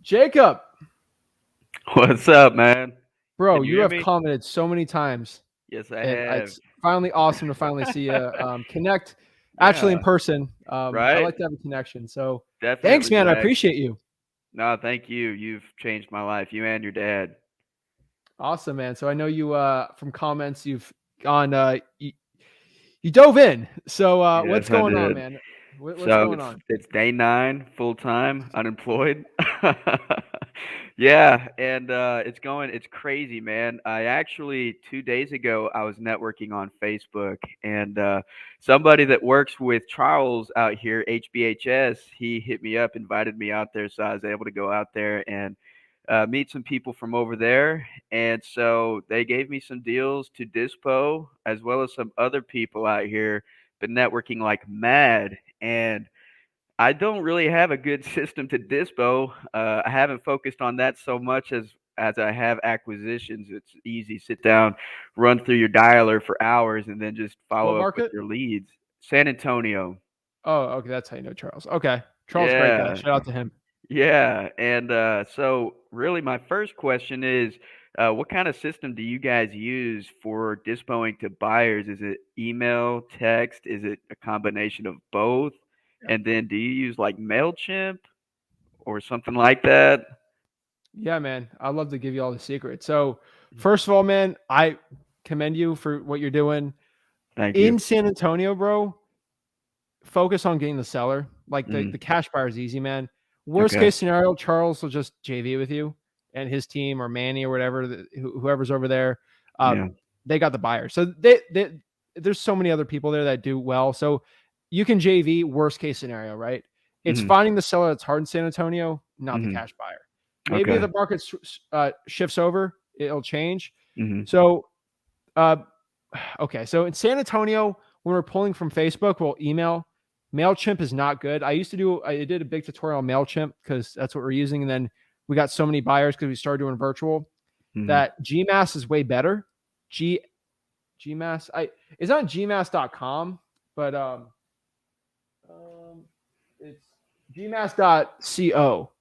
Jacob, What's up, man? bro, Can you you hear have me? commented so many times, Yes, I and have. it's finally awesome to finally see you connect actually in Yeah, person. I right? like to have a connection. So thanks, Definitely, man. I Zach. appreciate you. No, thank you. You've changed my life, you and your dad. Awesome, man. So I know you from comments you've gone you dove in. So Yes, what's I going on, did. man? What's So going it's on? it's day 9, full time, unemployed. Yeah, and it's crazy, man. I actually 2 days ago I was networking on Facebook, and somebody that works with Charles out here, HBHS, he hit me up, invited me out there, so I was able to go out there and meet some people from over there. And so they gave me some deals to Dispo as well as some other people out here. Been networking like mad, and I don't really have a good system to dispo. I haven't focused on that so much as I have acquisitions. It's easy. Sit down, run through your dialer for hours, and then just What follow up with market? your leads. San Antonio. Oh, okay, that's how you know Charles. Okay. Charles, great guy. Yeah, Shout out to him. yeah. And so, really, my first question is, what kind of system do you guys use for dispoing to buyers? Is it email, text? Is it a combination of both? And then, do you use like Mailchimp or something like that? Yeah, man. I'd love to give you all the secrets. So, first of all, man, I commend you for what you're doing Thank you. in San Antonio, bro. Focus on getting the seller. Like the Mm, cash buyer is easy, man. Worst okay. case scenario, Charles will just JV with you and his team or Manny or whatever, whoever's over there. Yeah. They got the buyer. So there's so many other people there that do well. So you can JV worst case scenario, right? It's Hmm. finding the seller that's hard in San Antonio, not the Hmm. cash buyer. Maybe if Okay. the market shifts over, it'll change. Hmm. So, uh, okay. So in San Antonio, when we're pulling from Facebook, we'll email. MailChimp is not good. I did a big tutorial on MailChimp because that's what we're using. And then we got so many buyers because we started doing virtual Hmm. that GMass is way better. G GMass, it's not gmass.com, but um it's gmass.co.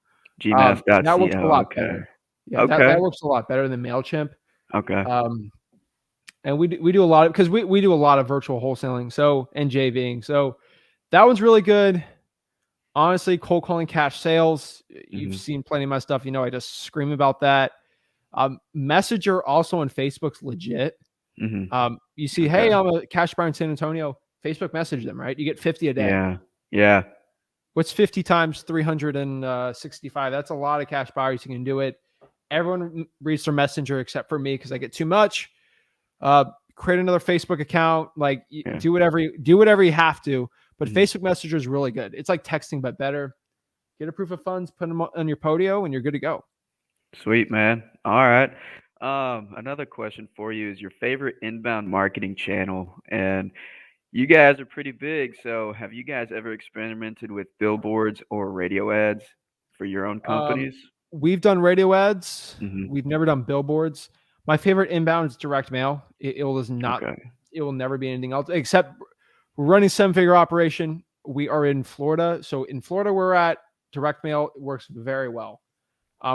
That works a Gmass.co. lot Okay. better. Yeah, that Okay. works a lot better than MailChimp. Okay. Um, and we do a lot of because we do a lot of virtual wholesaling, so and JVing. So that one's really good. Honestly, cold calling cash sales. You've Hmm. seen plenty of my stuff. You know, I just scream about that. Messenger also on Facebook's legit. Hmm. You see, Okay. hey, I'm a cash buyer in San Antonio. Facebook message them, right? You get 50 a day. Yeah. Yeah. What's 50 times 365? That's a lot of cash buyers. You can do it. Everyone reads their messenger except for me because I get too much. Uh, Create another Facebook account. Like Yeah. do whatever you have to. But Mhm. Facebook Messenger is really good. It's like texting but better. Get a proof of funds, put them on your Podio, and you're good to go. Sweet, man. All right. Another question for you is your favorite inbound marketing channel. And you guys are pretty big, so have you guys ever experimented with billboards or radio ads for your own Um, companies? we've done radio ads. Hmm. We've never done billboards. My favorite inbound is direct mail. It will is not. Okay. It will never be anything else except we're running 7-figure operation. We are in Florida, so in Florida we're at direct mail works very well.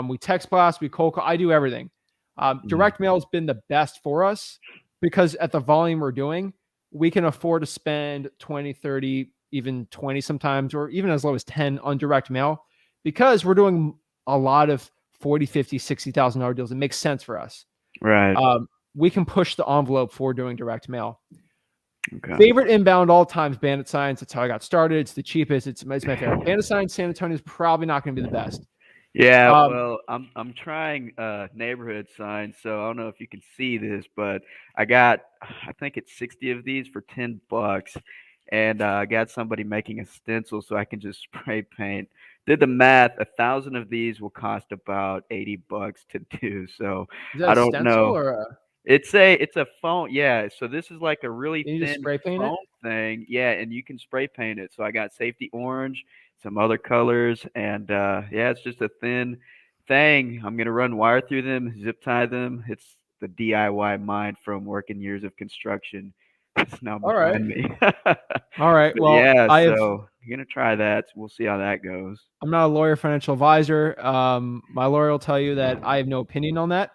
We text blast, we cold call. I do everything. Mhm. Direct mail has been the best for us because at the volume we're doing, we can afford to spend 20, 30, even 20 sometimes, or even as low as 10 on direct mail because we're doing a lot of 40, 50, $60,000 deals. It makes sense for us. Right. We can push the envelope for doing direct mail. Okay. Favorite inbound all times, Bandit Signs. That's how I got started. It's the cheapest. It's my favorite. Bandit Signs, San Antonio is probably not going to be the best. Yeah, Um, well, I'm trying neighborhood signs, so I don't know if you can see this, but I think it's 60 of these for $10, and I got somebody making a stencil so I can just spray paint. Did the math, 1,000 of these will cost about $80 to do. So is that I a don't stencil know. or a, It's a foam, yeah. So this is like a really you just thin spray paint it? foam thing, yeah, and you can spray paint it. So I got safety orange, some other colors, and yeah, it's just a thin thing. I'm gonna run wire through them, zip tie them. It's the DIY mind from working years of construction. It's now All right. behind me. All right. But Well, yeah, I have. so you're gonna try that. We'll see how that goes. I'm not a lawyer, financial advisor. My lawyer will tell you that I have no opinion on that.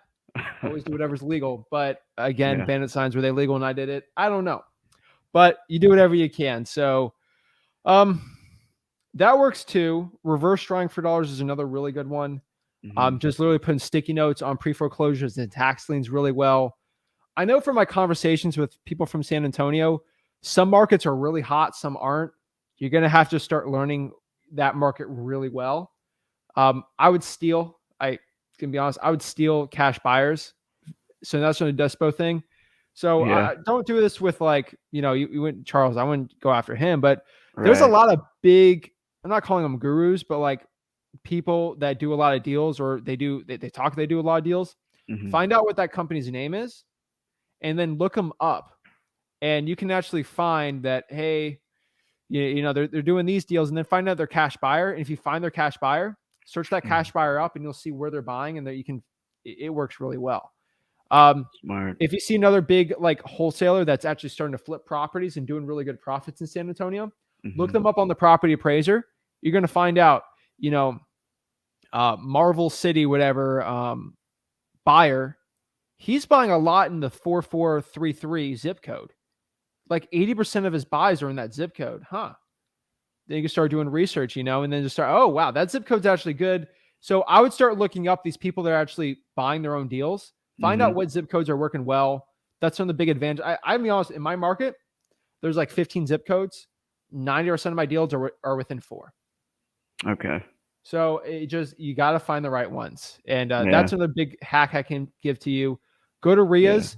Always do whatever's legal. But again, Yeah. bandit signs, were they legal when I did it? I don't know. But you do whatever you can. So um that works too. Reverse drawing for dollars is another really good one. Hmm. Just literally putting sticky notes on pre-foreclosures and tax liens really well. I know from my conversations with people from San Antonio, some markets are really hot, some aren't. You're going to have to start learning that market really well. I would steal, I can be honest, I would steal cash buyers. So that's a Despo thing. So Yeah. don't do this with like, you went Charles, I wouldn't go after him, but there's a Right. lot of big, I'm not calling them gurus, but like people that do a lot of deals or they do a lot of deals. Hmm. Find out what that company's name is and then look them up. And you can actually find that, hey, they're doing these deals and then find out their cash buyer. And if you find their cash buyer, search that cash buyer up and you'll see where they're buying and that it works really well. Smart. If you see another big like wholesaler that's actually starting to flip properties and doing really good profits in San Antonio, look Hmm. them up on the property appraiser. You're going to find out, Marvel City, whatever, buyer, he's buying a lot in the 4433 zip code. Like 80% of his buys are in that zip code. Huh. Then you can start doing research, and then just start, oh, wow, that zip code's actually good. So I would start looking up these people that are actually buying their own deals, find out Hmm. what zip codes are working well. That's one of the big advantage. I'll be honest, in my market, there's like 15 zip codes. 90% of my deals are within 4. Okay. So you got to find the right ones. And Yeah. that's another big hack I can give to you. Go to Yeah. RIAs,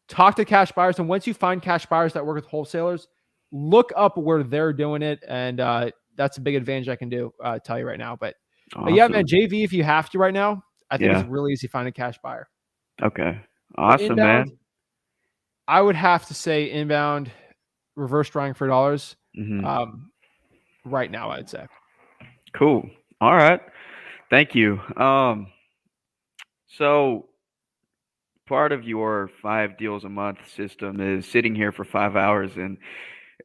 talk to cash buyers. And once you find cash buyers that work with wholesalers, look up where they're doing it. And that's a big advantage I can tell you right now. But yeah, man, Awesome. JV, if you have to right now, I think it's Yeah. really easy finding a cash buyer. Okay. For Awesome, inbound, man. I would have to say inbound reverse drawing for dollars. Hmm. Um, right now, I'd say. Cool. All right. Thank you. So part of your 5 deals a month system is sitting here for 5 hours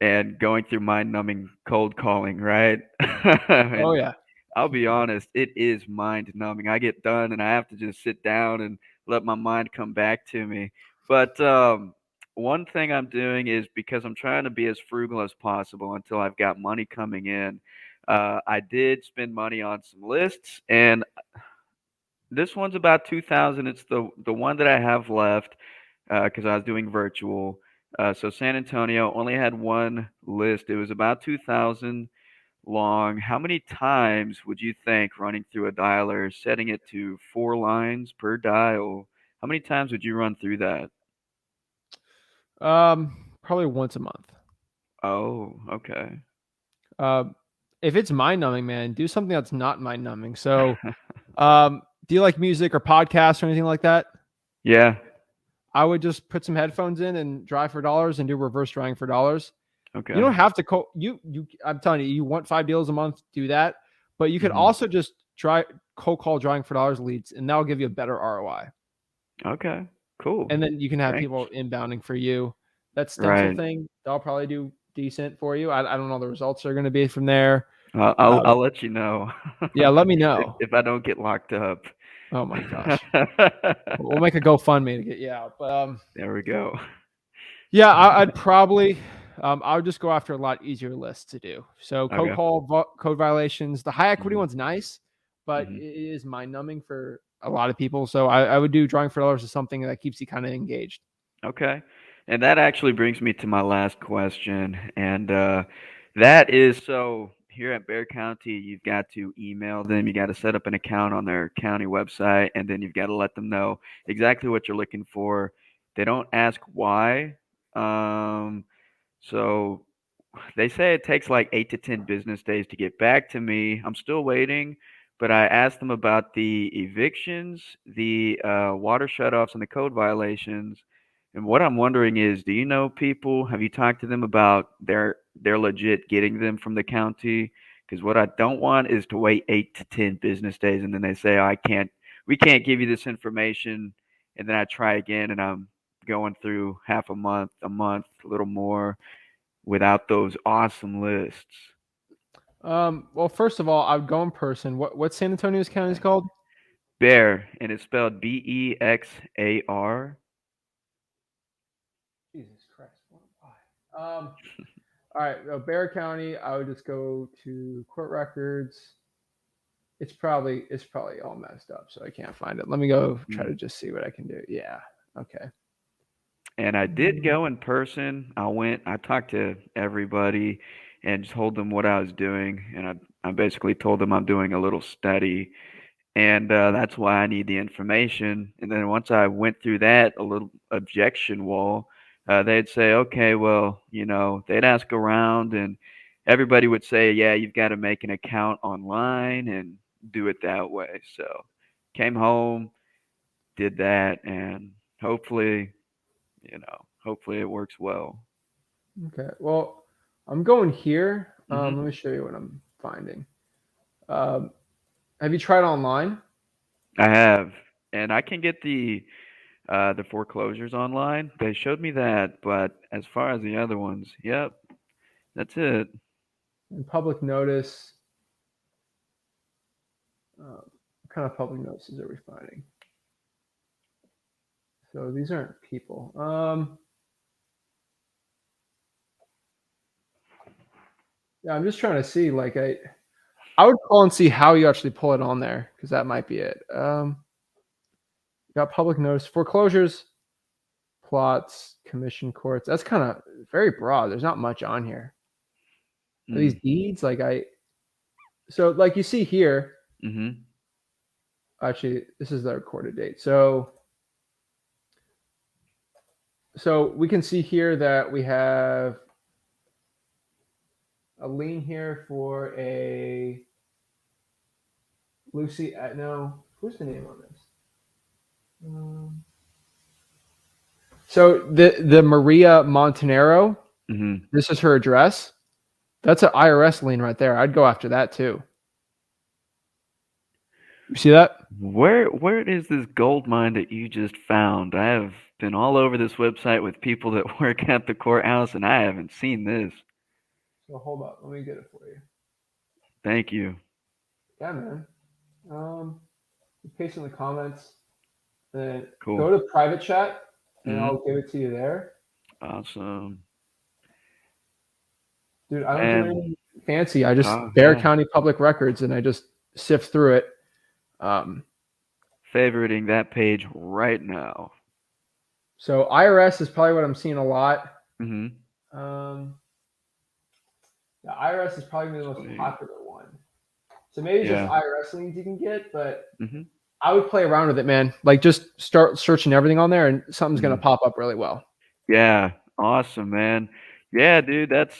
and going through mind numbing cold calling, right? Oh And yeah. I'll be honest, it is mind numbing. I get done and I have to just sit down and let my mind come back to me. But one thing I'm doing is because I'm trying to be as frugal as possible until I've got money coming in. I did spend money on some lists, and this one's about 2,000. It's the one that I have left because I was doing virtual. So San Antonio only had one list. It was about 2,000 long. How many times would you think running through a dialer, setting it to 4 lines per dial? How many times would you run through that? Probably once a month. Oh, okay. Uh, if it's mind numbing, man, do something that's not mind numbing. So, do you like music or podcasts or anything like that? Yeah. I would just put some headphones in and drive for dollars and do reverse drawing for dollars. You Okay. don't have to I'm telling you, you want 5 deals a month, do that. But you could Hmm. also just try cold call drawing for dollars leads, and that'll give you a better ROI. Okay. Cool. And then you can have Thanks. people inbounding for you. That stencil Right. thing, they'll probably do decent for you. I don't know the results are going to be from there. I'll let you know Yeah, let me know. if I don't get locked up. Oh my gosh. We'll make a GoFundMe to get you out. But There we go. yeah, I'd probably I would just go after a lot easier lists to do. So code Okay. call code violations. The high equity Hmm. one's nice, but Hmm. it is mind numbing for a lot of people. So I would do drawing for dollars as something that keeps you kind of engaged. Okay. And that actually brings me to my last question. And that is, so here at Bear County, you've got to email them, you got to set up an account on their county website, and then you've got to let them know exactly what you're looking for. They don't ask why. Um, so they say it takes like 8 to 10 business days to get back to me. I'm still waiting, but I asked them about the evictions, the water shutoffs, and the code violations. And what I'm wondering is, do you know people? Have you talked to them about they're legit getting them from the county? Because what I don't want is to wait 8 to 10 business days, and then they say, "Oh, I can't. We can't give you this information." And then I try again, and I'm going through half a month, a little more without those awesome lists. Well, first of all, I would go in person. What San Antonio's county is called? Bear, and it's spelled Bexar. Jesus Christ. Why? All right, Bear County. I would just go to court records. It's probably all messed up, so I can't find it. Let me go try to just see what I can do. Yeah. Okay. And I did go in person. I talked to everybody and just told them what I was doing. And I basically told them I'm doing a little study. And that's why I need the information. And then once I went through that, a little objection wall, they'd say, okay, well, they'd ask around and everybody would say, yeah, you've got to make an account online and do it that way. So came home, did that, and hopefully hopefully it works well. Okay. Well, I'm going here. Hmm. Let me show you what I'm finding. Have you tried online? I have, and I can get the foreclosures online. They showed me that, but as far as the other ones, yep, that's it. And public notice. What kind of public notices are we finding? So these aren't people. Yeah, I'm just trying to see. Like I would call and see how you actually pull it on there because that might be it. Got public notice, foreclosures, plots, commission courts. That's kind of very broad. There's not much on here. Are these deeds, so like you see here. Mm-hmm. Actually, this is the recorded date. So we can see here that we have a lien here for a Lucy. No, who's the name on this? So the Maria Montanero. Mm-hmm. This is her address. That's an IRS lien right there. I'd go after that too. You see that? Where is this gold mine that you just found? I have been all over this website with people that work at the courthouse, and I haven't seen this. So hold up, let me get it for you. Thank you. Yeah, man. Paste in the comments, then Cool. go to private chat, and Mm-hmm. I'll give it to you there. Awesome. Dude, I don't do anything fancy. I just yeah. County Public Records, and I just sift through it. Favoriting that page right now. So IRS is probably what I'm seeing a lot. Mm-hmm. The IRS is probably the most popular one. So maybe it's just IRS liens you can get, but I would play around with it, man. Like just start searching everything on there, and something's gonna pop up really well. Yeah, awesome, man. Yeah, dude, that's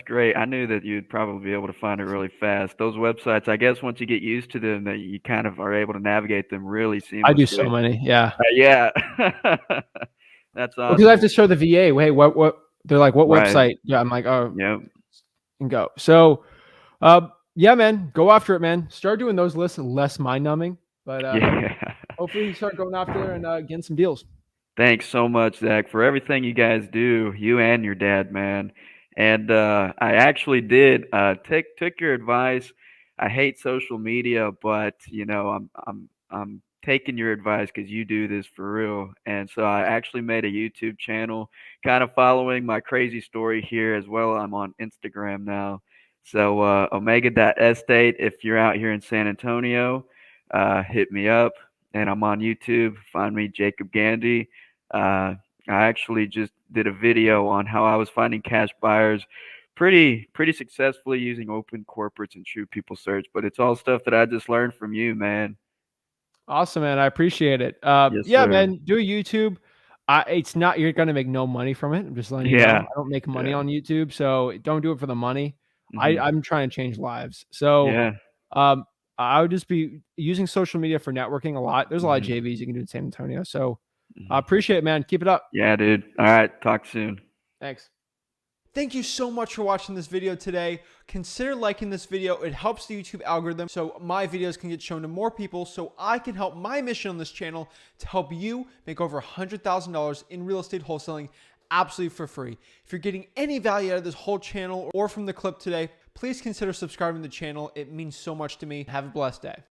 great. I knew that you'd probably be able to find it really fast. Those websites, I guess, once you get used to them, that you kind of are able to navigate them really seamlessly. I do so many, yeah. Yeah, that's awesome. Because I have to show the VA. Hey, what? They're like, what website? Yeah, I'm like, oh, yep, and go. So, yeah, man, go after it, man. Start doing those lists, less mind numbing. But hopefully, you start going after there and getting some deals. Thanks so much, Zach, for everything you guys do, you and your dad, man. And I actually did took your advice. I hate social media, but I'm taking your advice because you do this for real. And so I actually made a YouTube channel, kind of following my crazy story here as well. I'm on Instagram now. So Omega.estate, if you're out here in San Antonio, hit me up. And I'm on YouTube. Find me, Jacob Gandy. I actually just did a video on how I was finding cash buyers pretty successfully using open corporates and true people search, but it's all stuff that I just learned from you, man. Awesome, man. I appreciate it. Yes, yeah, sir. man, do a YouTube. It's not, you're going to make no money from it. I'm just letting you know. I don't make money on YouTube, so don't do it for the money. I'm trying to change lives. So, I would just be using social media for networking a lot. There's a lot of JVs you can do in San Antonio. So I appreciate it, man. Keep it up. Yeah, dude. All right. Talk soon. Thanks. Thank you so much for watching this video today. Consider liking this video. It helps the YouTube algorithm so my videos can get shown to more people so I can help my mission on this channel to help you make over $100,000 in real estate wholesaling absolutely for free. If you're getting any value out of this whole channel or from the clip today, please consider subscribing to the channel. It means so much to me. Have a blessed day.